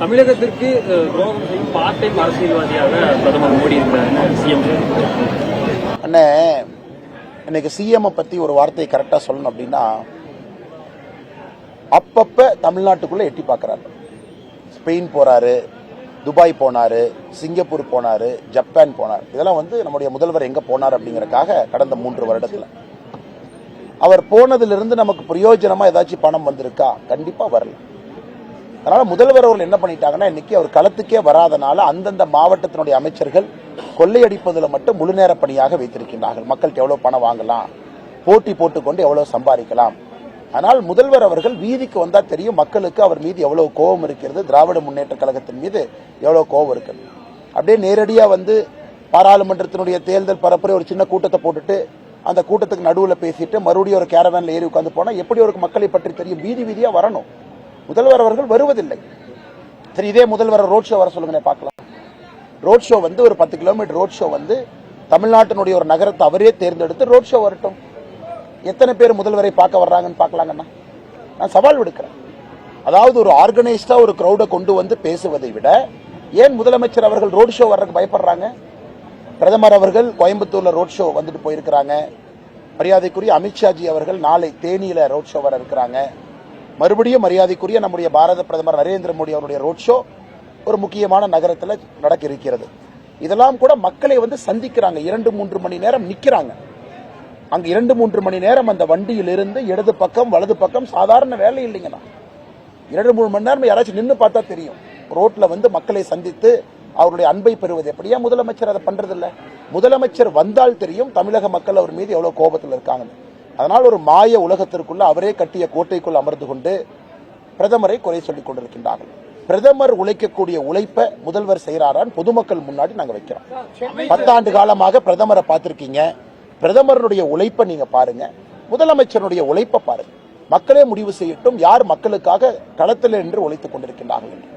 தமிழகத்திற்கு துரோகம் செய்யும் பார்ட் டைம் அரசியல்வாதியாக பிரதமர் மோடி இருக்கிறார் சிஎம். அண்ணே, இன்னைக்கு சிஎம் பத்தி ஒரு வார்த்தையை கரெக்டா சொல்லணும் அப்படின்னா, அப்பப்ப தமிழ்நாட்டுக்குள்ள எட்டி பார்க்கிறாரு. ஸ்பெயின் போறாரு, துபாய் போனாரு, சிங்கப்பூர் போனாரு, ஜப்பான் போனார். இதெல்லாம் நம்முடைய முதல்வர் எங்க போனார் அப்படிங்கறக்காக கடந்த 3 வருடத்துல அவர் போனதிலிருந்து நமக்கு பிரயோஜனமா ஏதாச்சும் பணம் வந்திருக்கா? கண்டிப்பா வரல. அதனால முதல்வர் அவர்கள் என்ன பண்ணிட்டாங்கன்னா, இன்னைக்கு அவர் களத்துக்கே வராதனால அந்தந்த மாவட்டத்தினுடைய அமைச்சர்கள் கொள்ளையடிப்பதில் மட்டும் முழு நேர பணியாக வைத்திருக்கின்றார்கள். மக்கள்கிட்ட எவ்வளவு பணம் வாங்கலாம், போட்டி போட்டுக்கொண்டு எவ்வளவு சம்பாதிக்கலாம். ஆனால் முதல்வர் அவர்கள் வீதிக்கு வந்தா தெரியும் மக்களுக்கு அவர் மீது எவ்வளவு கோபம் இருக்கிறது, திராவிட முன்னேற்ற கழகத்தின் மீது எவ்வளவு கோபம் இருக்கிறது. அப்படியே நேரடியா பாராளுமன்றத்தினுடைய தேர்தல் பரப்புரை ஒரு சின்ன கூட்டத்தை போட்டுட்டு அந்த கூட்டத்துக்கு நடுவில் பேசிட்டு மறுபடியும் ஒரு கேரவேன்ல ஏறி உட்கார்ந்து போனா எப்படி ஒரு மக்களை பற்றி தெரியும்? வீதி வீதியா வரணும். முதல்வர் அவர்கள் வருவதில்லை. சரி, இதே முதல்வர் ரோட் ஷோ வர சொல்லுங்க பார்க்கலாம். ரோட் ஷோ ஒரு 10 கிலோமீட்டர் ரோட் ஷோ தமிழ்நாட்டினுடைய ஒரு நகரத்தை அவரே தேர்ந்தெடுத்து ரோட் ஷோ வரட்டும். எத்தனை பேர் முதல்வரை பார்க்க வர்றாங்கன்னு பார்க்கலாங்கண்ணா. நான் சவால் விடுக்கிறேன். அதாவது ஒரு ஆர்கனைஸ்டா ஒரு கிரௌட கொண்டு பேசுவதை விட ஏன் முதலமைச்சர் அவர்கள் ரோட் ஷோ வர்றதுக்கு பயப்படுறாங்க? பிரதமர் அவர்கள் கோயம்புத்தூர்ல ரோட் ஷோ போயிருக்கிறாங்க. மரியாதைக்குரிய அமித்ஷாஜி அவர்கள் நாளை தேனியில ரோட் ஷோ வர இருக்கிறாங்க. மறுபடியும் மரியாதைக்குரிய நம்முடைய பாரத பிரதமர் நரேந்திர மோடி அவருடைய ரோட் ஷோ ஒரு முக்கியமான நகரத்தில் நடக்க இருக்கிறது. இதெல்லாம் கூட மக்களை சந்திக்கிறாங்க. 2-3 மணி நேரம் நிக்கிறாங்க. அங்க 2-3 மணி நேரம் அந்த வண்டியில் இருந்து இடது பக்கம் வலது பக்கம் சாதாரண வேலை இல்லைங்கண்ணா. 2-3 மணி நேரம் யாராச்சும் நின்று பார்த்தா தெரியும். ரோட்ல மக்களை சந்தித்து அவருடைய அன்பை பெறுவது எப்படியா? முதலமைச்சர் அதை பண்றது இல்ல. முதலமைச்சர் வந்தால் தெரியும் தமிழக மக்கள் அவர் மீது எவ்வளவு கோபத்தில் இருக்காங்க. அதனால் ஒரு மாய உலகத்திற்குள்ள அவரே கட்டிய கோட்டைக்குள் அமர்ந்து கொண்டு பிரதமரை குறை சொல்லிக் கொண்டிருக்கின்றார்கள். பிரதமர் உழைக்கக்கூடிய உழைப்பை முதல்வர் செய்யறாரான்னு பொதுமக்கள் முன்னாடி நாங்க வைக்கிறோம். 10 ஆண்டு காலமாக பிரதமரை பார்த்திருக்கீங்க. பிரதமருடைய உழைப்பை நீங்க பாருங்க, முதலமைச்சருடைய உழைப்பை பாருங்க. மக்களே முடிவு செய்யட்டும் யார் மக்களுக்காக களத்தில் என்று உழைத்துக் கொண்டிருக்கின்றார்கள் என்று.